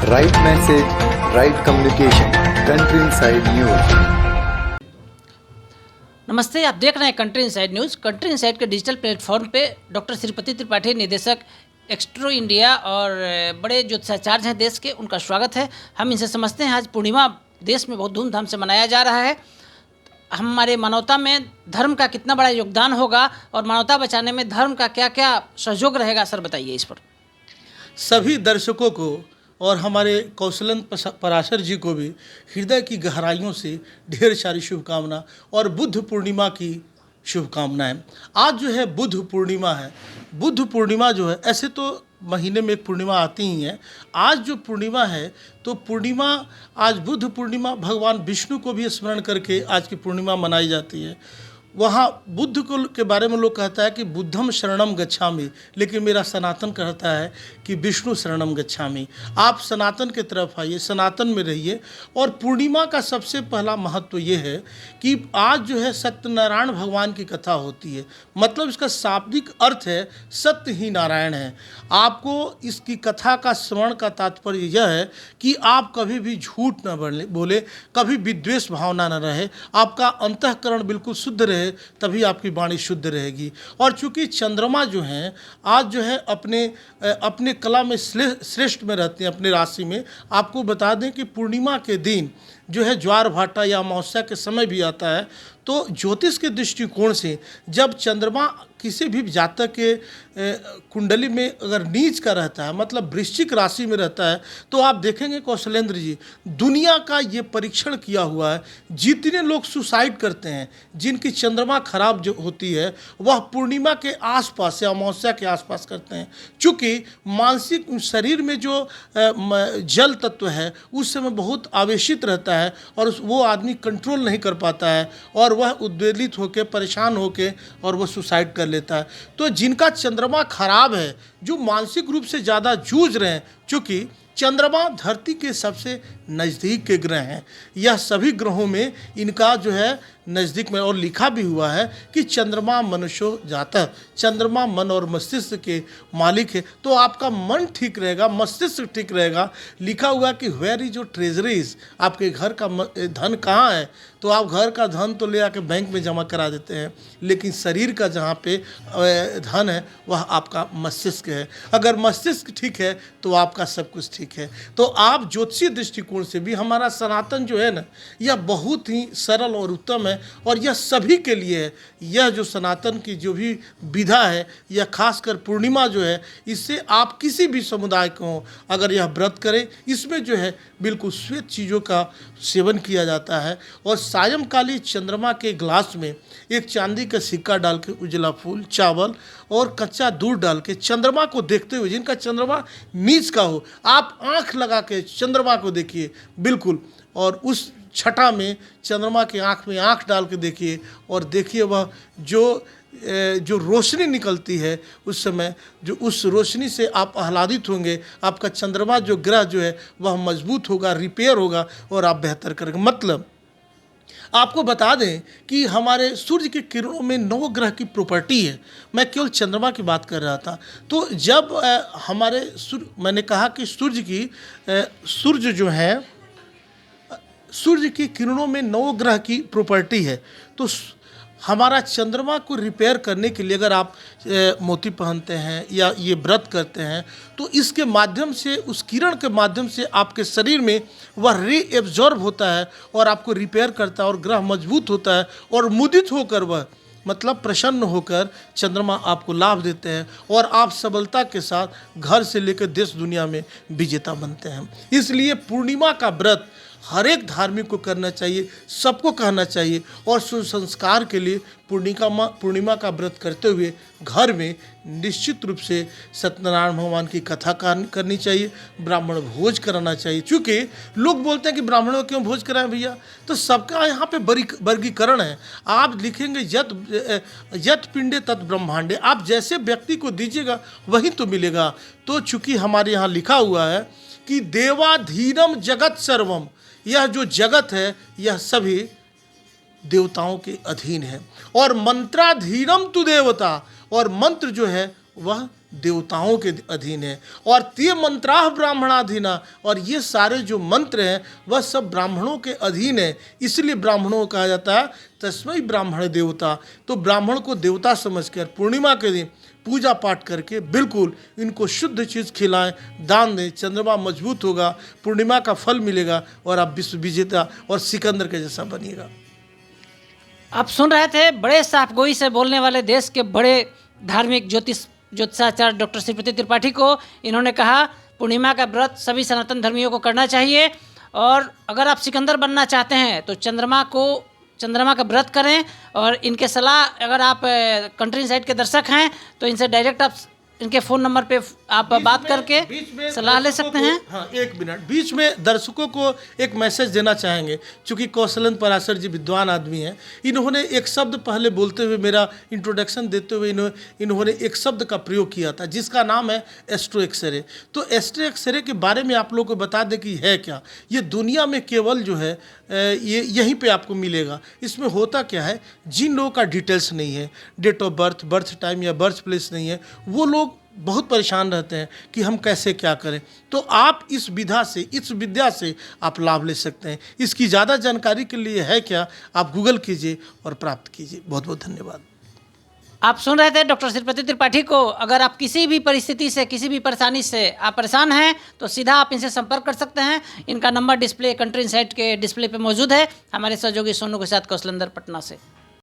Right message, right communication. Country Inside News. नमस्ते, आप देख रहे हैं country inside news. Country inside के डिजिटल प्लेटफॉर्म पे डॉक्टर श्रीपति त्रिपाठी, निदेशक एक्सट्रो इंडिया और बड़े जो ज्योतिषाचार्य हैं देश के, उनका स्वागत है। हम इनसे समझते हैं आज पूर्णिमा देश में बहुत धूमधाम से मनाया जा रहा है। हमारे मानवता में धर्म का कितना बड़ा योगदान होगा और मानवता बचाने में धर्म का क्या क्या सहयोग रहेगा, सर बताइए इस पर। सभी दर्शकों को और हमारे कौशलन पराशर जी को भी हृदय की गहराइयों से ढेर सारी शुभकामना और बुद्ध पूर्णिमा की शुभकामनाएं। आज जो है बुद्ध पूर्णिमा है। बुद्ध पूर्णिमा जो है, ऐसे तो महीने में एक पूर्णिमा आती ही है। आज जो पूर्णिमा है तो पूर्णिमा, आज बुद्ध पूर्णिमा, भगवान विष्णु को भी स्मरण करके आज की पूर्णिमा मनाई जाती है। वहाँ बुद्ध को के बारे में लोग कहता है कि बुद्धम शरणम गच्छामि, लेकिन मेरा सनातन कहता है कि विष्णु शरणम गच्छामि। आप सनातन की तरफ आइए, सनातन में रहिए। और पूर्णिमा का सबसे पहला महत्व ये है कि आज जो है सत्यनारायण भगवान की कथा होती है। मतलब इसका शाब्दिक अर्थ है सत्य ही नारायण है। आपको इसकी कथा का श्रवण का तात्पर्य यह है कि आप कभी भी झूठ न बोले, कभी विद्वेष भावना न रहे, आपका अंतःकरण बिल्कुल शुद्ध रहे, तभी आपकी वाणी शुद्ध रहेगी। और चूंकि चंद्रमा जो हैं आज जो है अपने कला में श्रेष्ठ में रहते हैं, अपने राशि में। आपको बता दें कि पूर्णिमा के दिन जो है ज्वार भाटा या अमावस्या के समय भी आता है। तो ज्योतिष के दृष्टिकोण से जब चंद्रमा किसी भी जातक के कुंडली में अगर नीच का रहता है, मतलब वृश्चिक राशि में रहता है, तो आप देखेंगे कौशलेंद्र जी, दुनिया का ये परीक्षण किया हुआ है। जितने लोग सुसाइड करते हैं, जिनकी चंद्रमा खराब जो होती है, वह पूर्णिमा के आसपास या अमावस्या के आसपास करते हैं। चूँकि मानसिक शरीर में जो जल तत्व है उस समय बहुत आवेशित रहता है और वो आदमी कंट्रोल नहीं कर पाता है और वह उद्वेलित होकर, परेशान होकर और वह सुसाइड कर लेता है। तो जिनका चंद्रमा खराब है, जो मानसिक रूप से ज़्यादा जूझ रहे हैं, चूँकि चंद्रमा धरती के सबसे नज़दीक के ग्रह हैं, यह सभी ग्रहों में इनका जो है नज़दीक में, और लिखा भी हुआ है कि चंद्रमा मनुष्यो जातः, चंद्रमा मन और मस्तिष्क के मालिक है। तो आपका मन ठीक रहेगा, मस्तिष्क ठीक रहेगा। लिखा हुआ कि वेयर इज योर ट्रेजरीज, आपके घर का धन कहाँ है। तो आप घर का धन तो ले आके बैंक में जमा करा देते हैं, लेकिन शरीर का जहाँ पे धन है वह आपका मस्तिष्क है। अगर मस्तिष्क ठीक है तो आपका सब कुछ ठीक है। तो आप ज्योतिषीय दृष्टिकोण से भी हमारा सनातन जो है ना, यह बहुत ही सरल और उत्तम है और यह सभी के लिए है। यह जो सनातन की जो भी विधा है, यह खासकर पूर्णिमा जो है, इससे आप किसी भी समुदाय को अगर यह व्रत करें, इसमें जो है बिल्कुल श्वेत चीज़ों का सेवन किया जाता है। और सायंकालीन चंद्रमा के ग्लास में एक चांदी का सिक्का डाल के, उजला फूल, चावल और कच्चा दूध डाल के चंद्रमा को देखते हुए, जिनका चंद्रमा नीच का हो, आप आंख लगा के चंद्रमा को देखिए बिल्कुल, और उस छठा में चंद्रमा की आंख में आंख डाल के देखिए और देखिए वह जो रोशनी निकलती है उस समय, जो उस रोशनी से आप आह्लादित होंगे। आपका चंद्रमा जो ग्रह जो है वह मजबूत होगा, रिपेयर होगा और आप बेहतर करेंगे। मतलब आपको बता दें कि हमारे सूर्य की किरणों में 9 ग्रह की प्रॉपर्टी है। मैं केवल चंद्रमा की बात कर रहा था। तो जब हमारे मैंने कहा कि सूर्य जो है, सूर्य की किरणों में 9 ग्रह की प्रॉपर्टी है। तो हमारा चंद्रमा को रिपेयर करने के लिए अगर आप मोती पहनते हैं या ये व्रत करते हैं, तो इसके माध्यम से, उस किरण के माध्यम से आपके शरीर में वह रे एब्जॉर्ब होता है और आपको रिपेयर करता है और ग्रह मजबूत होता है और मुदित होकर वह, मतलब प्रसन्न होकर चंद्रमा आपको लाभ देते हैं और आप सबलता के साथ घर से लेकर देश दुनिया में विजेता बनते हैं। इसलिए पूर्णिमा का व्रत हर एक धार्मिक को करना चाहिए, सबको कहना चाहिए। और सुसंस्कार के लिए पूर्णिमा का व्रत करते हुए घर में निश्चित रूप से सत्यनारायण भगवान की कथा करनी चाहिए, ब्राह्मण भोज कराना चाहिए। चूँकि लोग बोलते हैं कि ब्राह्मणों को क्यों भोज कराएं भैया, तो सबका यहाँ पे वर्गीकरण है। आप लिखेंगे यत पिंडे तत् ब्रह्मांडे, आप जैसे व्यक्ति को दीजिएगा वही तो मिलेगा। तो चूँकि हमारे यहाँ लिखा हुआ है कि देवाधीनम जगत सर्वम, यह जो जगत है यह सभी देवताओं के अधीन है। और मंत्राधीनम तु देवता, और मंत्र जो है वह देवताओं के अधीन है। और ते मंत्राः ब्राह्मणाधीना, और ये सारे जो मंत्र हैं वह सब ब्राह्मणों के अधीन है। इसलिए ब्राह्मणों को कहा जाता है तस्मै ब्राह्मण देवता। तो ब्राह्मण को देवता समझकर पूर्णिमा के दिन पूजा पाठ करके बिल्कुल इनको शुद्ध चीज़ खिलाएं, दान दें। चंद्रमा मजबूत होगा, पूर्णिमा का फल मिलेगा और आप विश्व विजेता और सिकंदर के जैसा बनिएगा। आप सुन रहे थे बड़े साफगोई से बोलने वाले देश के बड़े धार्मिक ज्योतिषाचार्य डॉक्टर श्रीपति त्रिपाठी को। इन्होंने कहा पूर्णिमा का व्रत सभी सनातन धर्मियों को करना चाहिए, और अगर आप सिकंदर बनना चाहते हैं तो चंद्रमा का व्रत करें। और इनके सलाह, अगर आप कंट्री इनसाइट के दर्शक हैं तो इनसे डायरेक्ट आप इनके फ़ोन नंबर पे आप बात करके सलाह ले सकते हैं। हाँ, एक मिनट, बीच में दर्शकों को एक मैसेज देना चाहेंगे। चूँकि कौशलन पराशर जी विद्वान आदमी हैं, इन्होंने एक शब्द पहले बोलते हुए, मेरा इंट्रोडक्शन देते हुए इन्होंने एक शब्द का प्रयोग किया था जिसका नाम है एस्ट्रो एक्सरे। तो एस्ट्रो एक्सरे के बारे में आप लोग को बता दें कि है क्या। ये दुनिया में केवल जो है ये यहीं पे आपको मिलेगा। इसमें होता क्या है, जिन लोगों का डिटेल्स नहीं है, date of birth, birth time या बर्थ प्लेस नहीं है, वो लोग बहुत परेशान रहते हैं कि हम कैसे क्या करें। तो आप इस विद्या से आप लाभ ले सकते हैं। इसकी ज़्यादा जानकारी के लिए है क्या, आप गूगल कीजिए और प्राप्त कीजिए। बहुत बहुत धन्यवाद। आप सुन रहे थे डॉक्टर श्रीपति त्रिपाठी को। अगर आप किसी भी परिस्थिति से, किसी भी परेशानी से आप परेशान हैं तो सीधा आप इनसे संपर्क कर सकते हैं। इनका नंबर डिस्प्ले, कंट्री इनसाइट के डिस्प्ले पे मौजूद है। हमारे सहयोगी सोनू के साथ कौशलेंद्र, पटना से।